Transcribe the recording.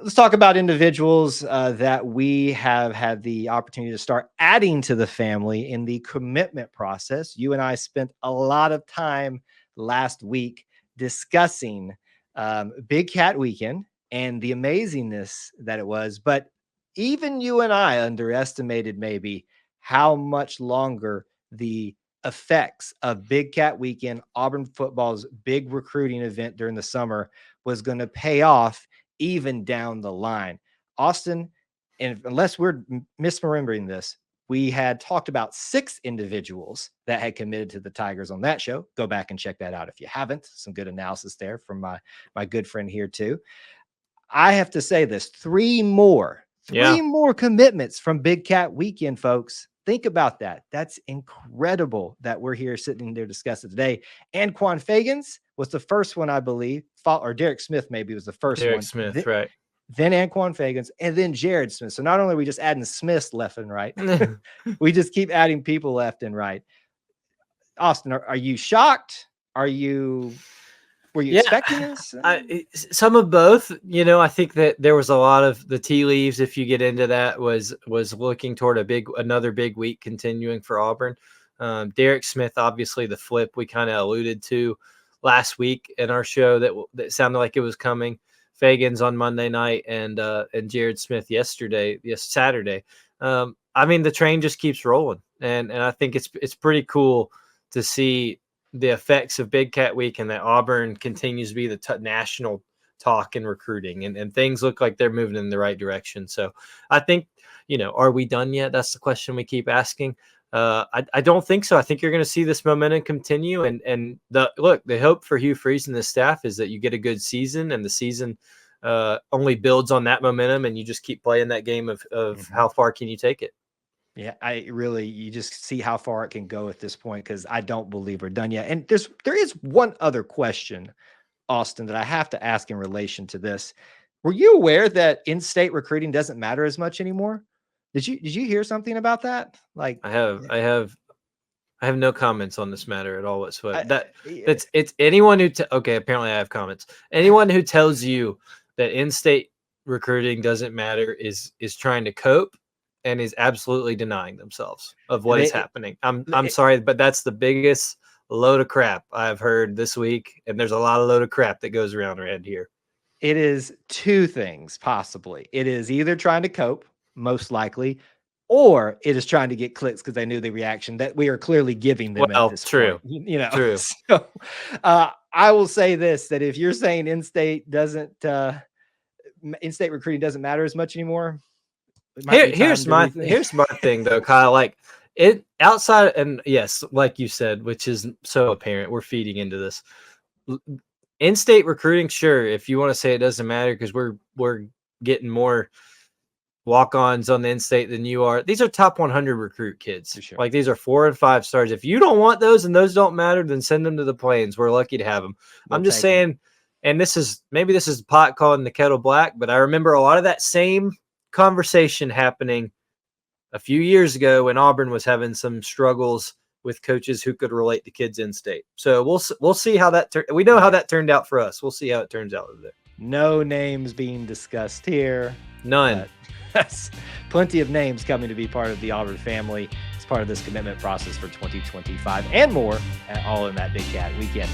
let's talk about individuals that we have had the opportunity to start adding to the family in the commitment process. You and I spent a lot of time last week discussing Big Cat Weekend and the amazingness that it was. But even you and I underestimated maybe how much longer the effects of Big Cat Weekend, Auburn football's big recruiting event during the summer, was going to pay off even down the line. Austin, and unless we're misremembering this, we had talked about 6 individuals that had committed to the Tigers on that show. Go back and check that out if you haven't. Some good analysis there from my good friend here too. I have to say this, 3 more commitments from Big Cat Weekend, folks. Think about that. That's incredible that we're here sitting there discussing today. Anquan Fagans was the first one, I believe, or Derek Smith maybe was the first one. Derek Smith, right. Then Anquan Fagans, and then Jared Smith. So not only are we just adding Smiths left and right, we just keep adding people left and right. Austin, are you shocked? Were you expecting this? Some of both. I think that there was a lot of the tea leaves, if you get into that, was looking toward another big week continuing for Auburn. Derek Smith, obviously the flip we kind of alluded to last week in our show that sounded like it was coming. Fagans on Monday night and Jared Smith Saturday. The train just keeps rolling, and I think it's pretty cool to see the effects of Big Cat Week and that Auburn continues to be the national talk in recruiting, and things look like they're moving in the right direction. So I think, are we done yet? That's the question we keep asking. I don't think so. I think you're going to see this momentum continue. And the hope for Hugh Freeze and the staff is that you get a good season, and the season only builds on that momentum, and you just keep playing that game of how far can you take it. Yeah, you just see how far it can go at this point, because I don't believe we're done yet. And there is one other question, Austin, that I have to ask in relation to this. Were you aware that in-state recruiting doesn't matter as much anymore? Did you hear something about that? Like, I have no comments on this matter at all whatsoever. It's anyone who apparently I have comments. Anyone who tells you that in-state recruiting doesn't matter is trying to cope and is absolutely denying themselves of what is happening. I'm sorry, but that's the biggest load of crap I've heard this week, and there's a lot of load of crap that goes around here. It is 2 things, possibly. It is either trying to cope, most likely, or it is trying to get clicks because they knew the reaction that we are clearly giving them at this point. True. So I will say this, that if you're saying in-state recruiting doesn't matter as much anymore, here's my thing though, Kyle. Like, it outside, and yes, like you said, which is so apparent, we're feeding into this. In-state recruiting, sure, if you want to say it doesn't matter because we're getting more walk-ons on the in-state than you are. These are top 100 recruit kids. Sure. Like, these are 4 and 5 stars. If you don't want those and those don't matter, then send them to the Plains. We're lucky to have them. I'm just saying, and this is pot calling the kettle black, but I remember a lot of that same conversation happening a few years ago when Auburn was having some struggles with coaches who could relate to kids in-state. So we'll see how that we know how that turned out for us. We'll see how it turns out over there. No names being discussed here. None. That's plenty of names coming to be part of the Auburn family as part of this commitment process for 2025 and more, all in that Big Cat Weekend.